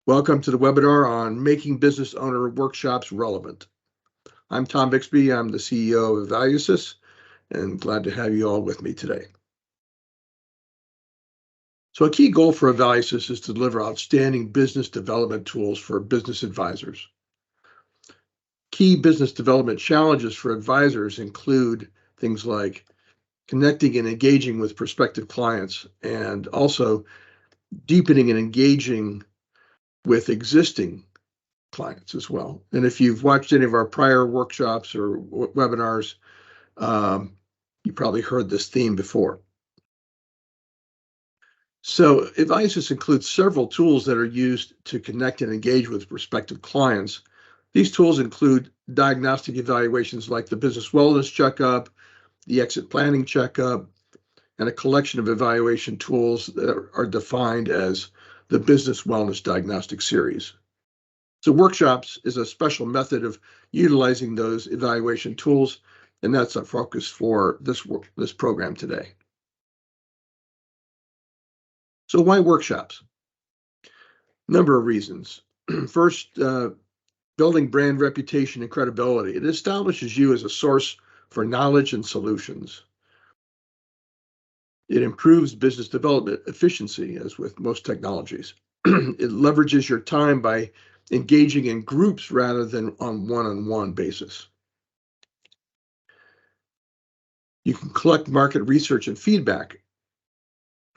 Welcome to the webinar on Making Business Owner Workshops Relevant. I'm Tom Bixby. I'm the CEO of EvaluSys, and glad to have you all with me today. So a key goal for EvaluSys is to deliver outstanding business development tools for business advisors. Key business development challenges for advisors include things like connecting and engaging with prospective clients, and also deepening and engaging with existing clients as well. And if you've watched any of our prior workshops or webinars, you probably heard this theme before. So EvaluSys includes several tools that are used to connect and engage with prospective clients. These tools include diagnostic evaluations like the business wellness checkup, the exit planning checkup, and a collection of evaluation tools that are defined as the business wellness diagnostic series. So workshops is a special method of utilizing those evaluation tools, and that's our focus for this program today. So why workshops? Number of reasons. First, building brand reputation and credibility. It establishes you as a source for knowledge and solutions. It improves business development efficiency, as with most technologies. It leverages your time by engaging in groups rather than on one-on-one basis. You can collect market research and feedback.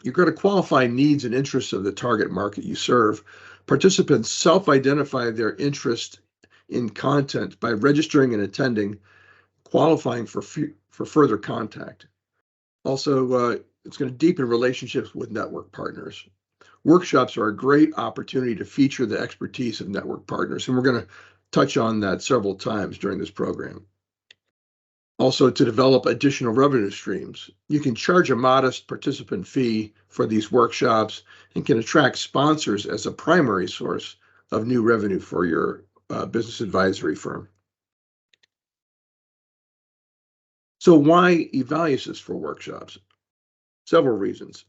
You're going to qualify needs and interests of the target market you serve. Participants self-identify their interest in content by registering and attending, qualifying for further contact. Also, it's going to deepen relationships with network partners. Workshops are a great opportunity to feature the expertise of network partners, and we're going to touch on that several times during this program. Also, to develop additional revenue streams. You can charge a modest participant fee for these workshops and can attract sponsors as a primary source of new revenue for your business advisory firm. So why EvaluSys for workshops? Several reasons.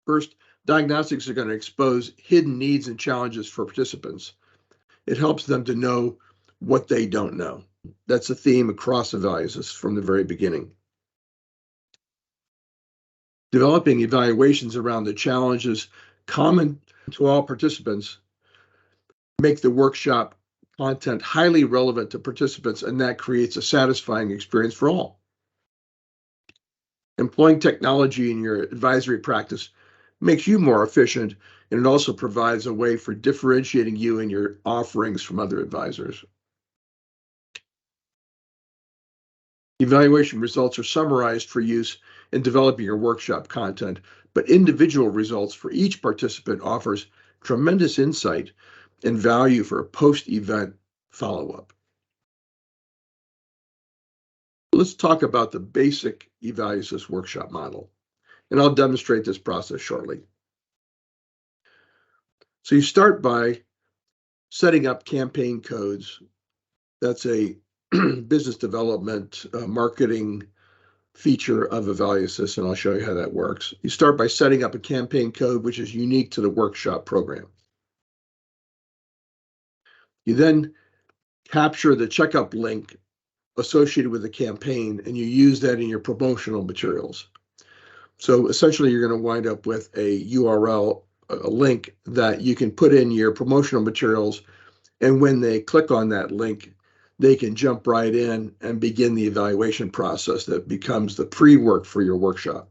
First, diagnostics are going to expose hidden needs and challenges for participants. It helps them to know what they don't know. That's a theme across EvaluSys from the very beginning. Developing evaluations around the challenges common to all participants make the workshop content highly relevant to participants, and that creates a satisfying experience for all. Employing technology in your advisory practice makes you more efficient, and it also provides a way for differentiating you and your offerings from other advisors. Evaluation results are summarized for use in developing your workshop content, but individual results for each participant offers tremendous insight and value for a post-event follow-up. Let's talk about the basic EvaluSys workshop model, and I'll demonstrate this process shortly. So you start by setting up campaign codes. That's a business development marketing feature of EvaluSys, and I'll show you how that works. You start by setting up a campaign code which is unique to the workshop program. You then capture the checkup link associated with the campaign, and you use that in your promotional materials. So essentially, you're going to wind up with a URL, a link that you can put in your promotional materials, and when they click on that link, they can jump right in and begin the evaluation process that becomes the pre-work for your workshop.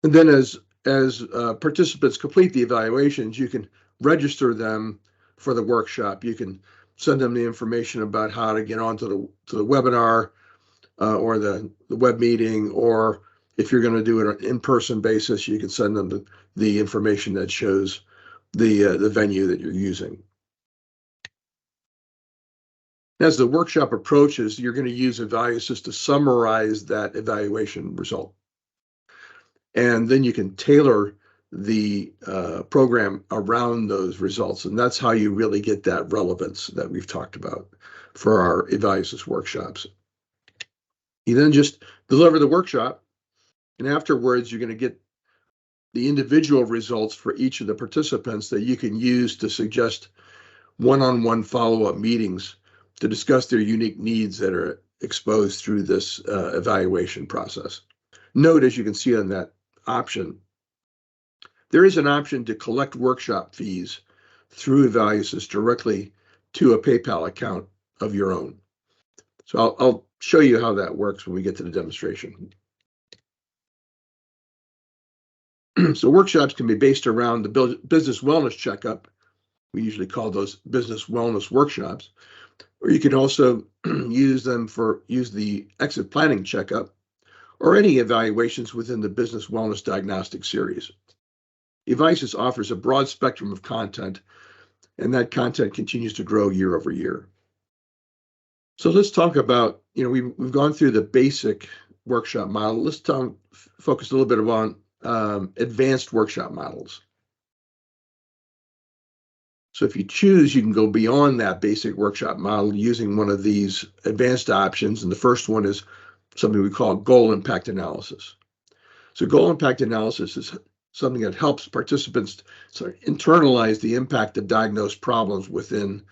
And then as participants complete the evaluations, you can register them for the workshop. You can send them the information about how to get onto the webinar or the web meeting, or if you're going to do it on an in-person basis, you can send them the information that shows the venue that you're using. As the workshop approaches, you're going to use EvaluSys to summarize that evaluation result. And then you can tailor the program around those results. And that's how you really get that relevance that we've talked about for our EvaluSys workshops. You then just deliver the workshop, and afterwards you're going to get the individual results for each of the participants that you can use to suggest one-on-one follow-up meetings to discuss their unique needs that are exposed through this evaluation process. Note, as you can see on that option, there is an option to collect workshop fees through EvaluSys directly to a PayPal account of your own. So I'll show you how that works when we get to the demonstration. So workshops can be based around the business wellness checkup. We usually call those business wellness workshops. Or you can also use the exit planning checkup or any evaluations within the business wellness diagnostic series. EvaluSys offers a broad spectrum of content, and that content continues to grow year over year. So let's talk about, we've gone through the basic workshop model. Let's focus a little bit on advanced workshop models. So if you choose, you can go beyond that basic workshop model using one of these advanced options. And the first one is something we call goal impact analysis. So goal impact analysis is something that helps participants internalize the impact of diagnosed problems within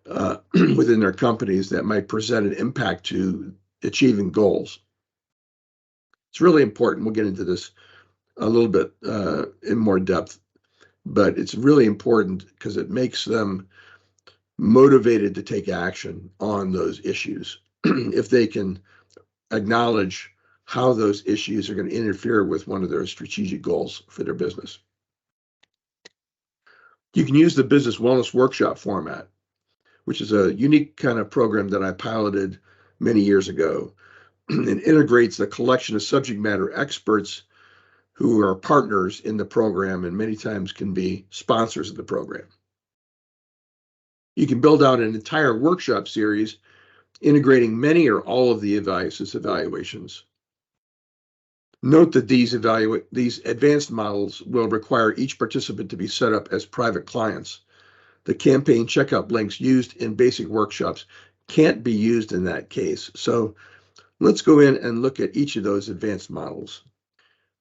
their companies that might present an impact to achieving goals. It's really important. We'll get into this a little bit in more depth, but it's really important because it makes them motivated to take action on those issues if they can acknowledge how those issues are going to interfere with one of their strategic goals for their business. You can use the business wellness workshop format, which is a unique kind of program that I piloted many years ago. It integrates a collection of subject matter experts who are partners in the program and many times can be sponsors of the program. You can build out an entire workshop series integrating many or all of the EvaluSys evaluations. Note that these advanced models will require each participant to be set up as private clients. The campaign checkup links used in basic workshops can't be used in that case. So let's go in and look at each of those advanced models.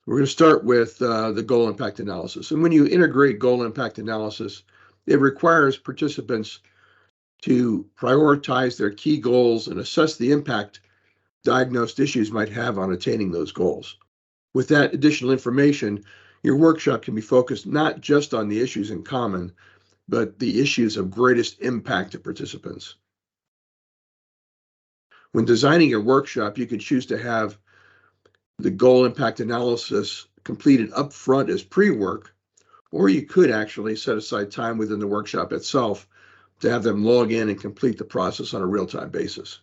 We're going to start with the goal impact analysis. And when you integrate goal impact analysis, it requires participants to prioritize their key goals and assess the impact diagnosed issues might have on attaining those goals. With that additional information, your workshop can be focused not just on the issues in common, but the issues of greatest impact to participants. When designing your workshop, you can choose to have the goal impact analysis completed up front as pre-work, or you could actually set aside time within the workshop itself to have them log in and complete the process on a real-time basis.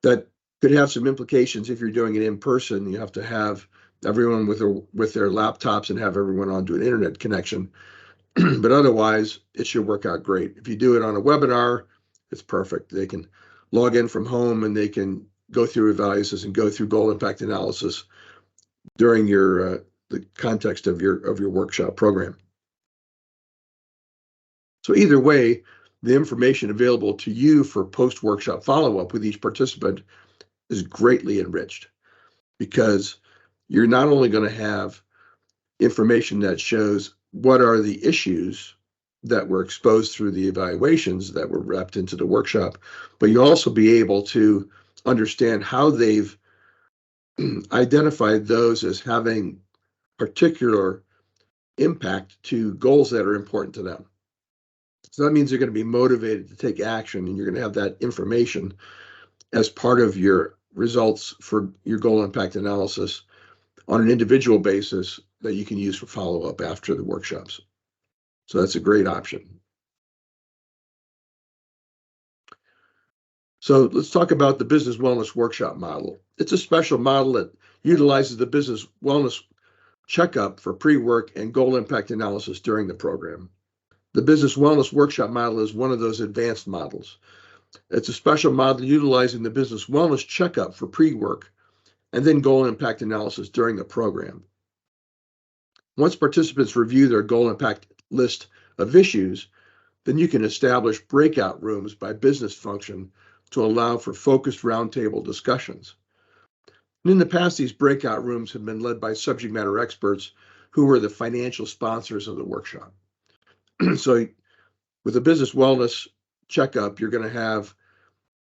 That could have some implications if you're doing it in person. You have to have everyone with their laptops and have everyone onto an internet connection. But otherwise, it should work out great. If you do it on a webinar, it's perfect. They can log in from home and they can go through EvaluSys and go through goal impact analysis during the context of your workshop program. So either way, the information available to you for post-workshop follow-up with each participant is greatly enriched because you're not only going to have information that shows what are the issues that were exposed through the evaluations that were wrapped into the workshop, but you'll also be able to understand how they've identified those as having particular impact to goals that are important to them. So that means they're going to be motivated to take action, and you're going to have that information as part of your results for your goal impact analysis on an individual basis that you can use for follow-up after the workshops. So that's a great option. So let's talk about the business wellness workshop model. It's a special model that utilizes the business wellness checkup for pre-work and goal impact analysis during the program. The business wellness workshop model is one of those advanced models. It's a special model utilizing the business wellness checkup for pre-work and then goal impact analysis during the program. Once participants review their goal impact list of issues, then you can establish breakout rooms by business function to allow for focused roundtable discussions. And in the past, these breakout rooms have been led by subject matter experts who were the financial sponsors of the workshop. So with a business wellness checkup, you're going to have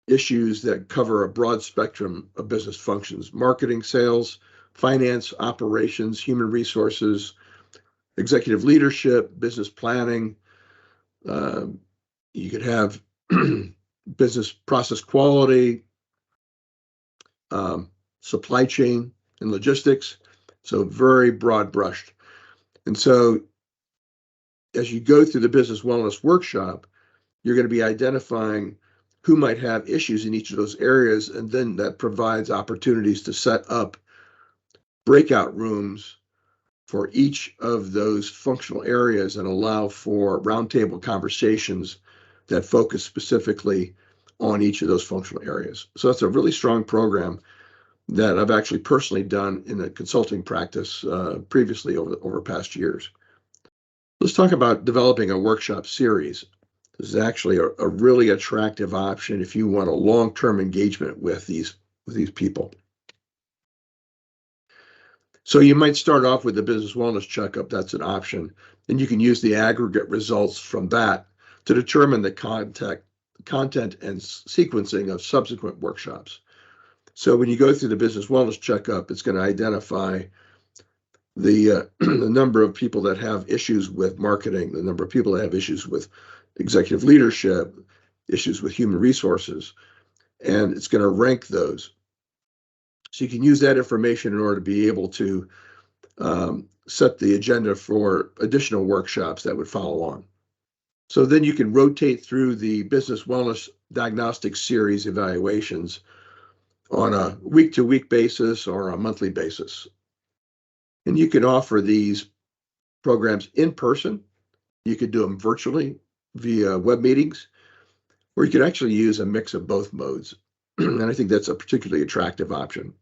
issues that cover a broad spectrum of business functions: marketing, sales, finance, operations, human resources, executive leadership, business planning. You could have business process quality, supply chain and logistics. So very broad brushed. And so as you go through the business wellness workshop, you're going to be identifying who might have issues in each of those areas, and then that provides opportunities to set up breakout rooms for each of those functional areas and allow for roundtable conversations that focus specifically on each of those functional areas. So that's a really strong program that I've actually personally done in a consulting practice previously over past years. Let's talk about developing a workshop series. This is actually a really attractive option if you want a long-term engagement with these people. So you might start off with the business wellness checkup. That's an option. And you can use the aggregate results from that to determine the content and sequencing of subsequent workshops. So when you go through the business wellness checkup, it's going to identify the number of people that have issues with marketing, the number of people that have issues with executive leadership, issues with human resources, and it's going to rank those. So you can use that information in order to be able to set the agenda for additional workshops that would follow on. So then you can rotate through the business wellness diagnostic series evaluations on a week-to-week basis or a monthly basis. And you can offer these programs in person. You could do them virtually via web meetings, or you could actually use a mix of both modes. And I think that's a particularly attractive option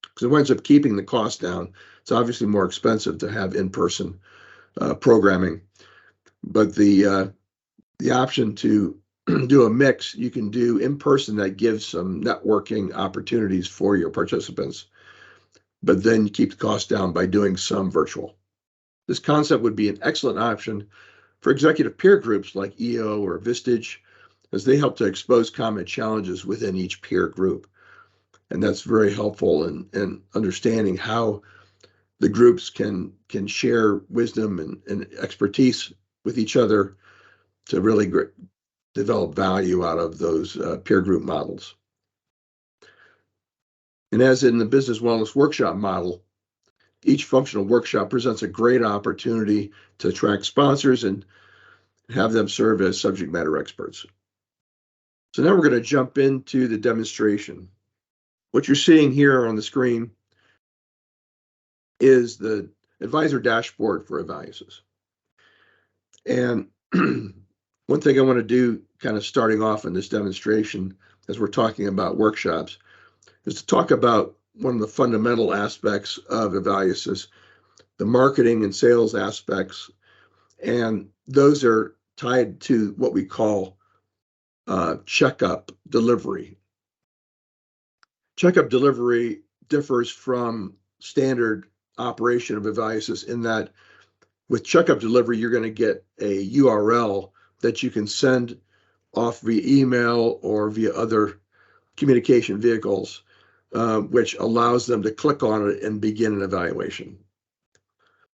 because it winds up keeping the cost down. It's obviously more expensive to have in-person programming, but the option to do a mix, you can do in person that gives some networking opportunities for your participants, but then keep the cost down by doing some virtual. This concept would be an excellent option for executive peer groups like EO or Vistage, as they help to expose common challenges within each peer group. And that's very helpful in understanding how the groups can share wisdom and expertise with each other to really develop value out of those peer group models. And as in the business wellness workshop model, each functional workshop presents a great opportunity to attract sponsors and have them serve as subject matter experts. So now we're going to jump into the demonstration. What you're seeing here on the screen is the advisor dashboard for EvaluSys. And one thing I want to do kind of starting off in this demonstration as we're talking about workshops is to talk about one of the fundamental aspects of EvaluSys, the marketing and sales aspects, and those are tied to what we call checkup delivery. Checkup delivery differs from standard operation of EvaluSys in that with checkup delivery, you're going to get a URL that you can send off via email or via other communication vehicles, which allows them to click on it and begin an evaluation.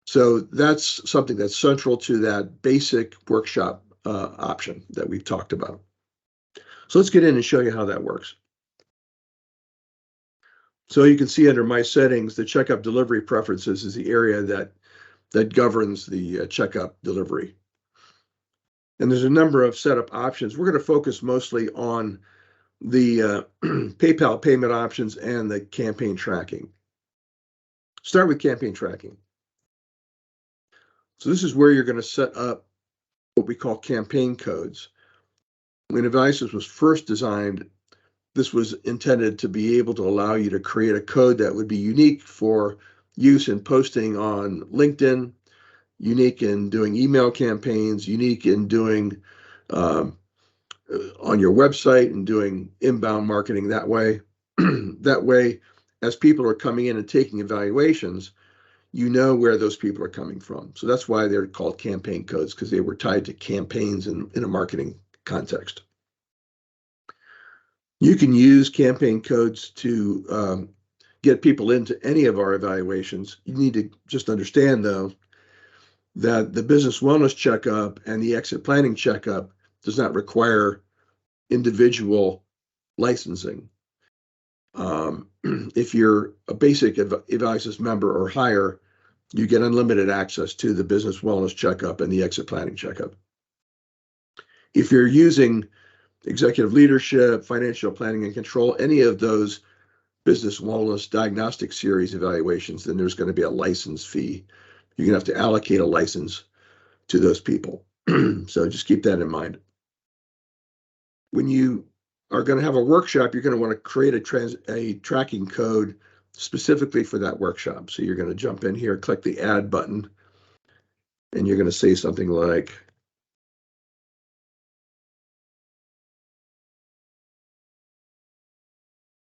So that's something that's central to that basic workshop option that we've talked about. So let's get in and show you how that works. So you can see under my settings, the checkup delivery preferences is the area that governs the checkup delivery. And there's a number of setup options. We're going to focus mostly on the PayPal payment options and the campaign tracking. Start with campaign tracking. So this is where you're going to set up what we call campaign codes. When EvaluSys was first designed, this was intended to be able to allow you to create a code that would be unique for use in posting on LinkedIn, unique in doing email campaigns, unique in doing on your website and doing inbound marketing that way. That way, as people are coming in and taking evaluations, you know where those people are coming from. So that's why they're called campaign codes, because they were tied to campaigns in a marketing context. You can use campaign codes to get people into any of our evaluations. You need to just understand, though, that the business wellness checkup and the exit planning checkup does not require individual licensing. If you're a basic EvaluSys member or higher, you get unlimited access to the business wellness checkup and the exit planning checkup. If you're using executive leadership, financial planning and control, any of those business wellness diagnostic series evaluations, then there's going to be a license fee. You're going to have to allocate a license to those people. So just keep that in mind. When you are going to have a workshop, you're going to want to create a tracking code specifically for that workshop. So you're going to jump in here, click the add button, and you're going to say something like,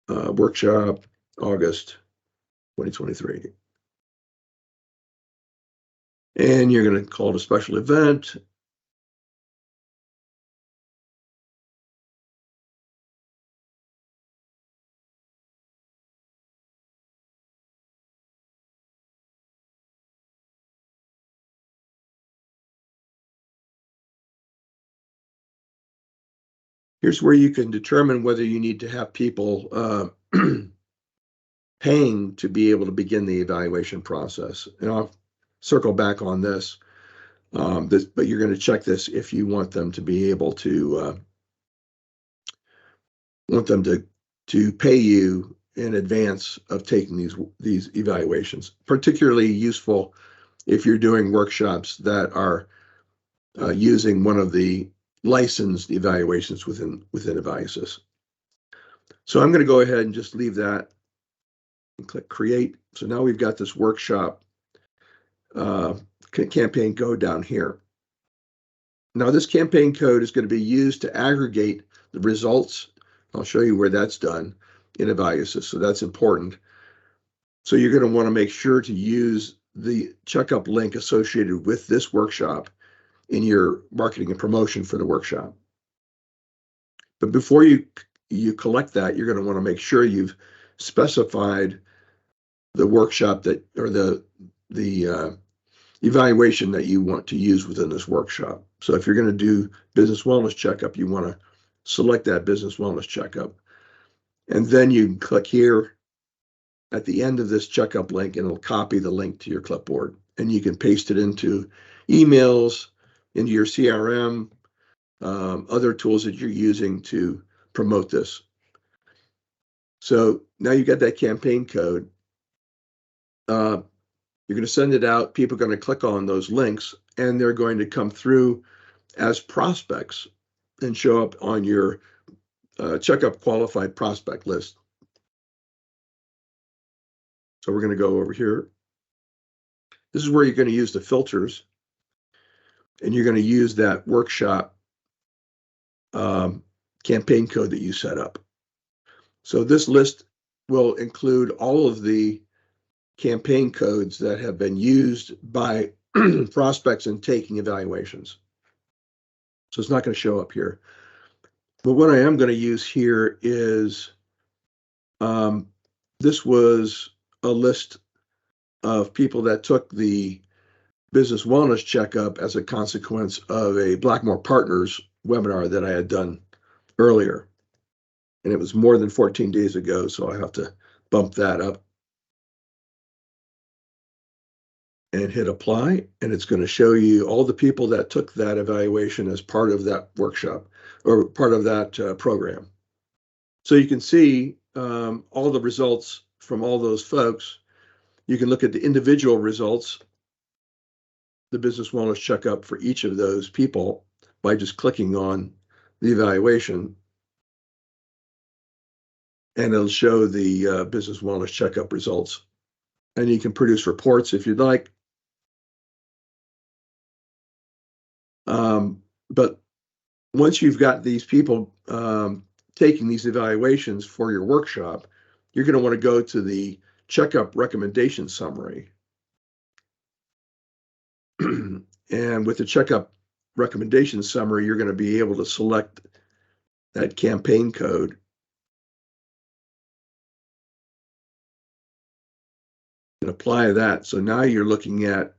workshop August 2023. And you're going to call it a special event. Here's where you can determine whether you need to have people paying to be able to begin the evaluation process. And I'll circle back on this, but you're going to check this if you want them to be able to to pay you in advance of taking these evaluations. Particularly useful if you're doing workshops that are using one of the licensed evaluations within EvaluSys. So I'm going to go ahead and just leave that and click create. So now we've got this workshop campaign code down here. Now this campaign code is going to be used to aggregate the results. I'll show you where that's done in EvaluSys, so that's important. So you're going to want to make sure to use the checkup link associated with this workshop in your marketing and promotion for the workshop. But before you collect that, you're going to want to make sure you've specified the workshop that, or the evaluation that you want to use within this workshop. So if you're going to do business wellness checkup, you want to select that business wellness checkup. And then you can click here at the end of this checkup link, and it'll copy the link to your clipboard. And you can paste it into emails, into your CRM, other tools that you're using to promote this. So now you got that campaign code. You're going to send it out. People are going to click on those links, and they're going to come through as prospects and show up on your checkup qualified prospect list. So we're going to go over here. This is where you're going to use the filters, and you're going to use that workshop campaign code that you set up. So this list will include all of the campaign codes that have been used by prospects in taking evaluations. So it's not going to show up here. But what I am going to use here is, this was a list of people that took the business wellness checkup as a consequence of a Blackmore Partners webinar that I had done earlier. And it was more than 14 days ago, so I have to bump that up and hit apply, and it's going to show you all the people that took that evaluation as part of that workshop or part of that program. So you can see all the results from all those folks. You can look at the individual results, the business wellness checkup for each of those people by just clicking on the evaluation, and it'll show the business wellness checkup results. And you can produce reports if you'd like. But once you've got these people taking these evaluations for your workshop, you're going to want to go to the checkup recommendation summary. And with the checkup recommendation summary, you're going to be able to select that campaign code. And apply that. So now you're looking at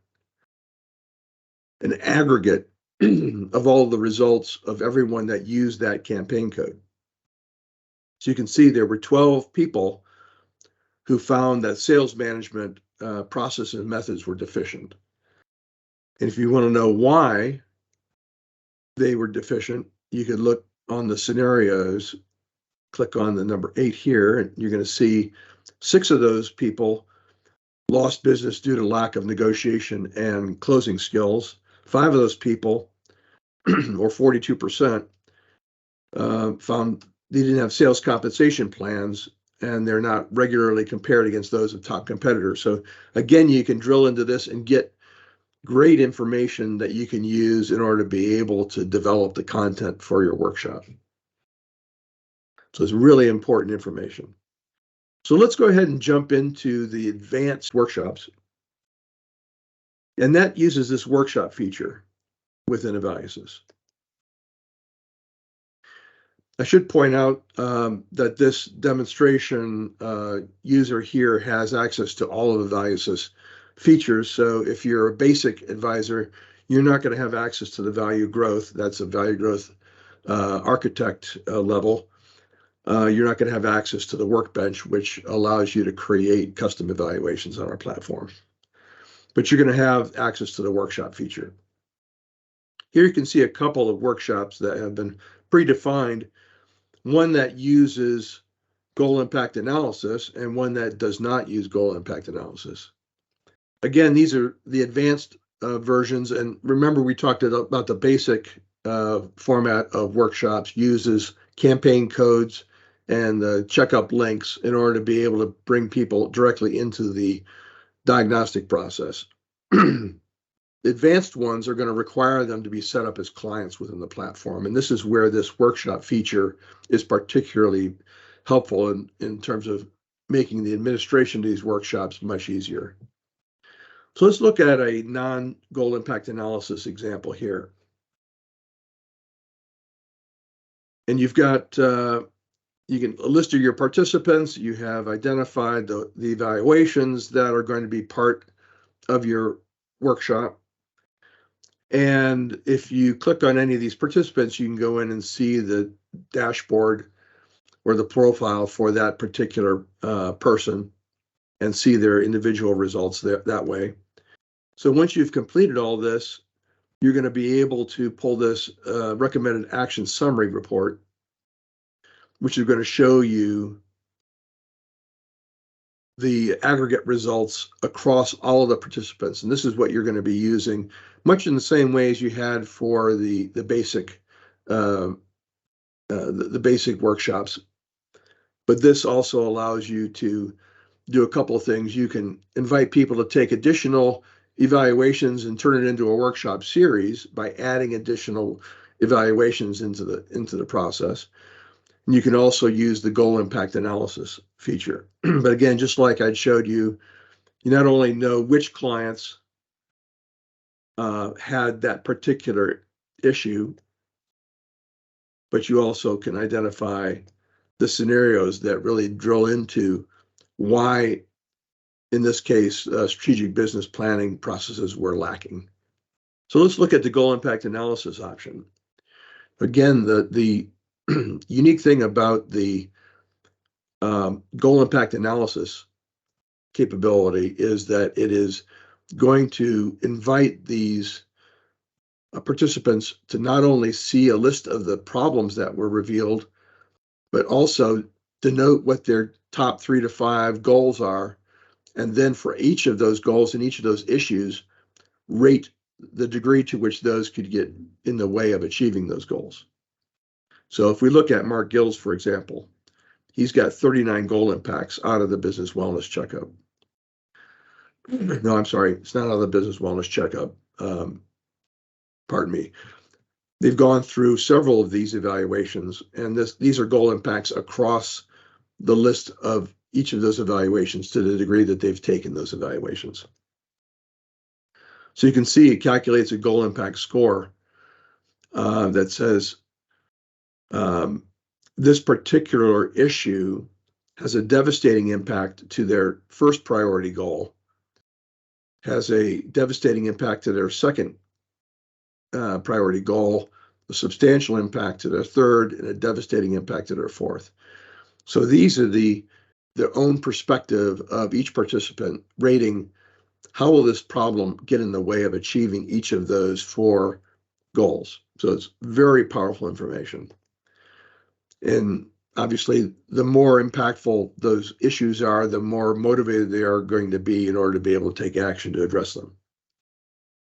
an aggregate of all the results of everyone that used that campaign code. So you can see there were 12 people who found that sales management process and methods were deficient. And if you want to know why they were deficient, you could look on the scenarios, click on the number 8 here, and you're going to see 6 of those people lost business due to lack of negotiation and closing skills. 5 of those people, or 42%, found they didn't have sales compensation plans, and they're not regularly compared against those of top competitors. So again, you can drill into this and get great information that you can use in order to be able to develop the content for your workshop. So it's really important information. So let's go ahead and jump into the advanced workshops. And that uses this workshop feature within EvaluSys. I should point out that this demonstration user here has access to all of EvaluSys features. So if you're a basic advisor, you're not going to have access to the value growth. That's a value growth architect level. You're not going to have access to the workbench, which allows you to create custom evaluations on our platform. But you're going to have access to the workshop feature. Here you can see a couple of workshops that have been predefined, one that uses goal impact analysis and one that does not use goal impact analysis. Again, these are the advanced versions. And remember, we talked about the basic format of workshops uses campaign codes and the checkup links in order to be able to bring people directly into the diagnostic process. Advanced ones are going to require them to be set up as clients within the platform. And this is where this workshop feature is particularly helpful in terms of making the administration of these workshops much easier. So let's look at a non-goal impact analysis example here. And you've got, you can list your participants. You have identified the evaluations that are going to be part of your workshop. And if you click on any of these participants, you can go in and see the dashboard or the profile for that particular person and see their individual results that way. So once you've completed all this, you're going to be able to pull this recommended action summary report, which is going to show you the aggregate results across all of the participants. And this is what you're going to be using, much in the same way as you had for the basic workshops. But this also allows you to do a couple of things. You can invite people to take additional evaluations and turn it into a workshop series by adding additional evaluations into the process. And you can also use the goal impact analysis feature. But again, just like I showed you, you not only know which clients had that particular issue, but you also can identify the scenarios that really drill into why, in this case, strategic business planning processes were lacking. So let's look at the goal impact analysis option. Again, the unique thing about the goal impact analysis capability is that it is going to invite these participants to not only see a list of the problems that were revealed, but also denote what their top 3 to 5 goals are. And then for each of those goals and each of those issues, rate the degree to which those could get in the way of achieving those goals. So if we look at Mark Gills, for example, he's got 39 goal impacts out of the business wellness checkup. No, I'm sorry, it's not out of the business wellness checkup. Pardon me. They've gone through several of these evaluations, and these are goal impacts across the list of each of those evaluations to the degree that they've taken those evaluations. So you can see it calculates a goal impact score that says this particular issue has a devastating impact to their first priority goal, has a devastating impact to their second priority goal, a substantial impact to their third, and a devastating impact to their fourth. So these are their own perspective of each participant rating how will this problem get in the way of achieving each of those 4 goals. So it's very powerful information. And obviously, the more impactful those issues are, the more motivated they are going to be in order to be able to take action to address them.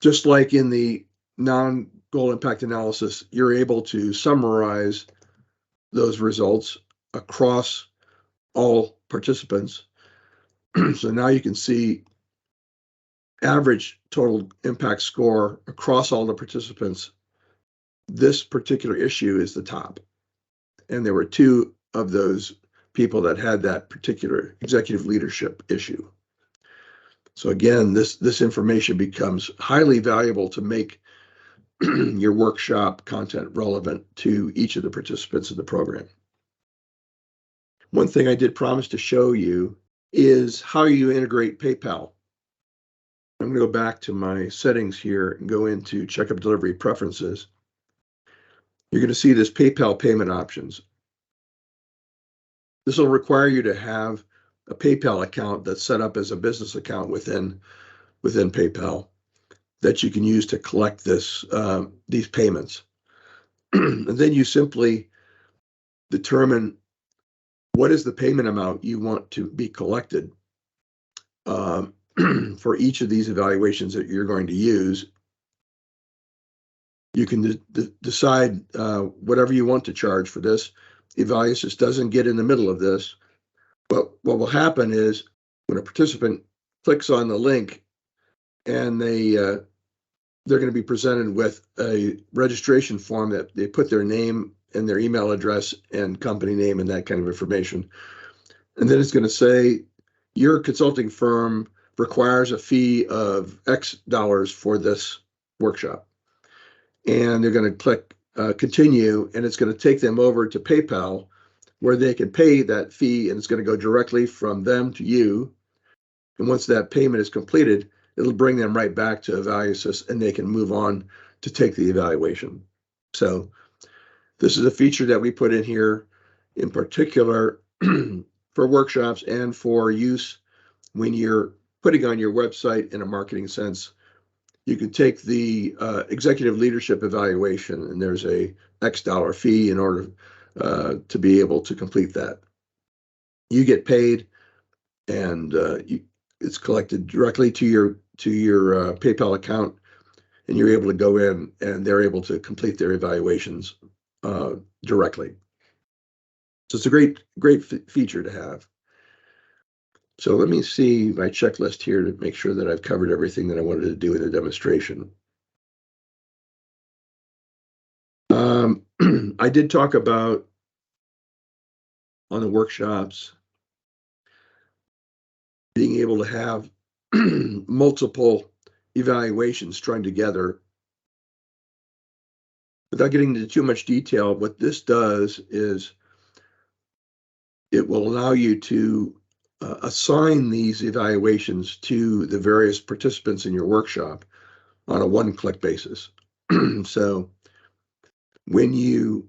Just like in the non-goal impact analysis, you're able to summarize those results across all participants. So now you can see average total impact score across all the participants. This particular issue is the top. And there were 2 of those people that had that particular executive leadership issue. So again, this information becomes highly valuable to make your workshop content relevant to each of the participants in the program. One thing I did promise to show you is how you integrate PayPal. I'm going to go back to my settings here and go into Checkup Delivery Preferences. You're going to see this PayPal payment options. This will require you to have a PayPal account that's set up as a business account within PayPal that you can use to collect these payments. And then you simply determine what is the payment amount you want to be collected for each of these evaluations that you're going to use. You can decide whatever you want to charge for this. EvaluSys doesn't get in the middle of this. But what will happen is when a participant clicks on the link and they're going to be presented with a registration form that they put their name and their email address and company name and that kind of information. And then it's going to say, your consulting firm requires a fee of X dollars for this workshop. And they're going to click continue, and it's going to take them over to PayPal where they can pay that fee, and it's going to go directly from them to you. And once that payment is completed, it'll bring them right back to EvaluSys, and they can move on to take the evaluation. So this is a feature that we put in here in particular for workshops and for use when you're putting on your website in a marketing sense. You can take the executive leadership evaluation, and there's a X dollar fee in order to be able to complete that. You get paid, and it's collected directly to your PayPal account, and you're able to go in, and they're able to complete their evaluations directly. So it's a great feature to have. So let me see my checklist here to make sure that I've covered everything that I wanted to do in the demonstration. I did talk about on the workshops being able to have multiple evaluations strung together. Without getting into too much detail, what this does is it will allow you to assign these evaluations to the various participants in your workshop on a one-click basis. So when you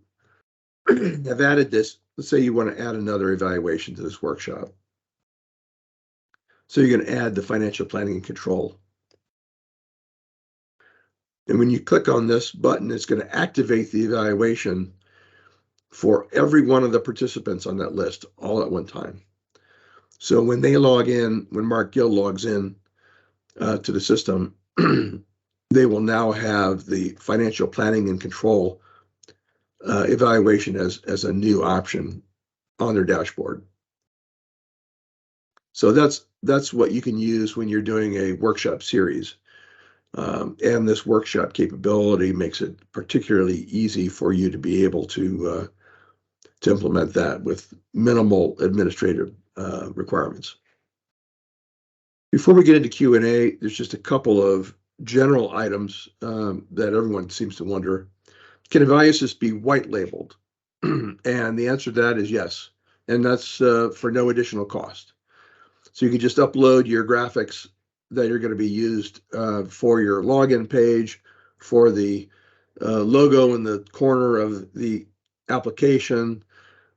have added this, let's say you want to add another evaluation to this workshop. So you're going to add the financial planning and control. And when you click on this button, it's going to activate the evaluation for every one of the participants on that list all at one time. So when they log in, when Mark Gill logs in to the system, they will now have the financial planning and control evaluation as a new option on their dashboard. So that's what you can use when you're doing a workshop series. And this workshop capability makes it particularly easy for you to be able to implement that with minimal administrative requirements. Before we get into Q&A, there's just a couple of general items that everyone seems to wonder. Can EvaluSys be white labeled? And the answer to that is yes. And that's for no additional cost. So you can just upload your graphics that are going to be used for your login page, for the logo in the corner of the application,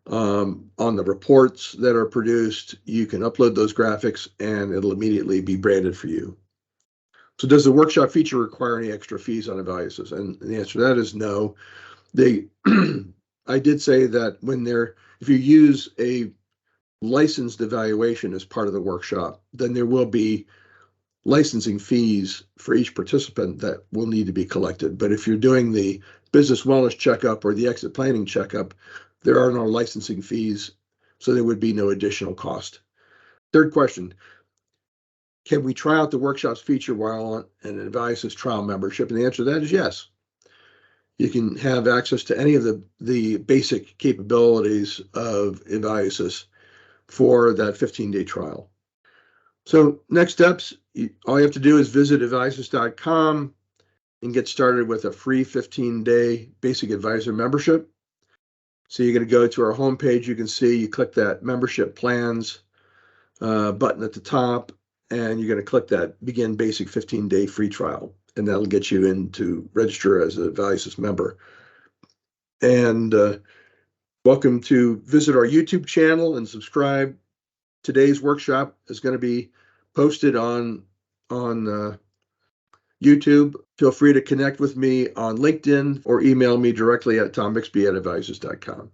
on the reports that are produced. You can upload those graphics and it'll immediately be branded for you. So does the workshop feature require any extra fees on EvaluSys? And the answer to that is no. I did say that if you use a licensed evaluation as part of the workshop, then there will be licensing fees for each participant that will need to be collected. But if you're doing the business wellness checkup or the exit planning checkup, there are no licensing fees, so there would be no additional cost. Third question, can we try out the workshops feature while on an EvaluSys trial membership? And the answer to that is yes. You can have access to any of the basic capabilities of EvaluSys for that 15-day trial. So next steps, all you have to do is visit EvaluSys.com and get started with a free 15-day basic advisor membership. So you're going to go to our homepage. You can see, you click that membership plans button at the top, and you're going to click that begin basic 15-day free trial, and that'll get you in to register as a EvaluSys member. And welcome to visit our YouTube channel and subscribe. Today's workshop is going to be posted on YouTube. Feel free to connect with me on LinkedIn or email me directly at tommixby@evalusys.com.